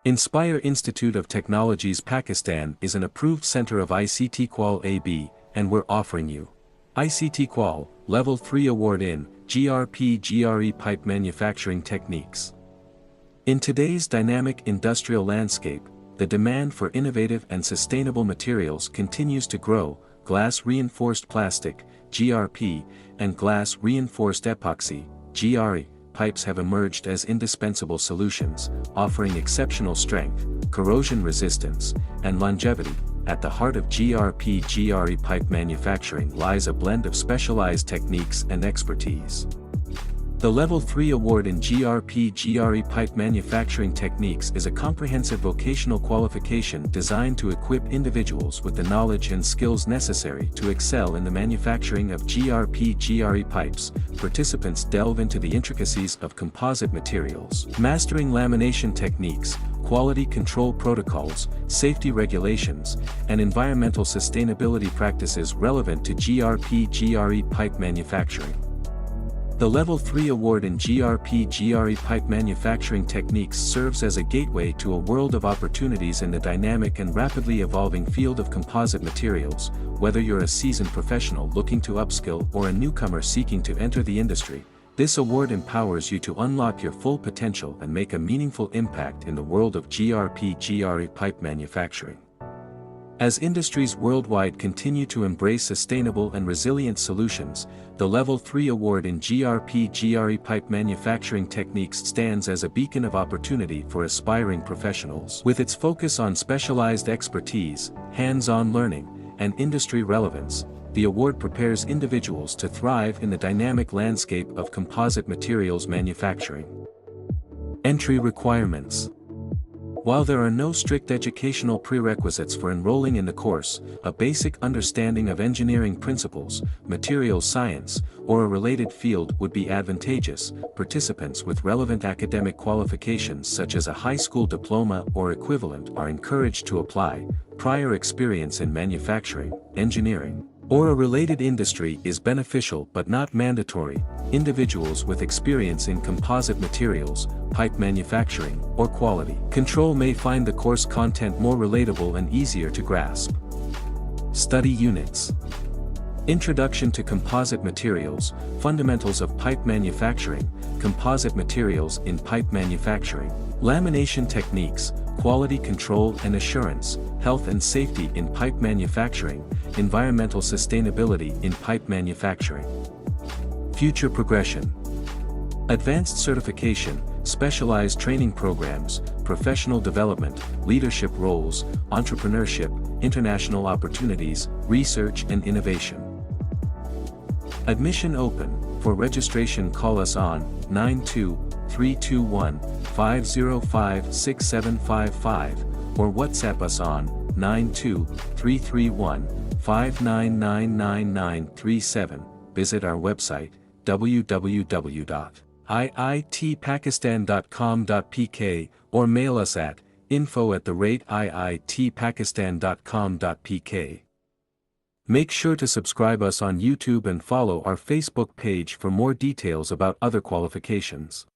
Inspire Institute of Technologies Pakistan is an approved center of ICTQual AB, and we're offering you ICTQual Level 3 Award in GRP GRE Pipe Manufacturing Techniques. In today's dynamic industrial landscape, the demand for innovative and sustainable materials continues to grow. Glass-reinforced plastic (GRP) and glass-reinforced epoxy (GRE) pipes have emerged as indispensable solutions, offering exceptional strength, corrosion resistance, and longevity. At the heart of GRP GRE pipe manufacturing lies a blend of specialized techniques and expertise. The Level 3 Award in GRP GRE Pipe Manufacturing Techniques is a comprehensive vocational qualification designed to equip individuals with the knowledge and skills necessary to excel in the manufacturing of GRP GRE pipes. Participants delve into the intricacies of composite materials, mastering lamination techniques, quality control protocols, safety regulations, and environmental sustainability practices relevant to GRP GRE pipe manufacturing. The Level 3 Award in GRP GRE Pipe Manufacturing Techniques serves as a gateway to a world of opportunities in the dynamic and rapidly evolving field of composite materials. Whether you're a seasoned professional looking to upskill or a newcomer seeking to enter the industry, this award empowers you to unlock your full potential and make a meaningful impact in the world of GRP GRE pipe manufacturing. As industries worldwide continue to embrace sustainable and resilient solutions, the Level 3 Award in GRP GRE Pipe Manufacturing Techniques stands as a beacon of opportunity for aspiring professionals. With its focus on specialized expertise, hands-on learning, and industry relevance, the award prepares individuals to thrive in the dynamic landscape of composite materials manufacturing. Entry requirements. While there are no strict educational prerequisites for enrolling in the course, a basic understanding of engineering principles, materials science, or a related field would be advantageous. Participants with relevant academic qualifications such as a high school diploma or equivalent are encouraged to apply. Prior experience in manufacturing, engineering, or a related industry is beneficial but not mandatory. Individuals with experience in composite materials, pipe manufacturing, or quality control may find the course content more relatable and easier to grasp. Study units. Introduction to Composite Materials, Fundamentals of Pipe Manufacturing, Composite Materials in Pipe Manufacturing, Lamination Techniques, Quality Control and Assurance, Health and Safety in Pipe Manufacturing, Environmental Sustainability in Pipe Manufacturing. Future Progression. Advanced Certification, Specialized Training Programs, Professional Development, Leadership Roles, Entrepreneurship, International Opportunities, Research and Innovation. Admission open. For registration call us on 92-321-505-6755 or WhatsApp us on 92-331-5999937. Visit our website www.iitpakistan.com.pk or mail us at info@iitpakistan.com.pk. Make sure to subscribe us on YouTube and follow our Facebook page for more details about other qualifications.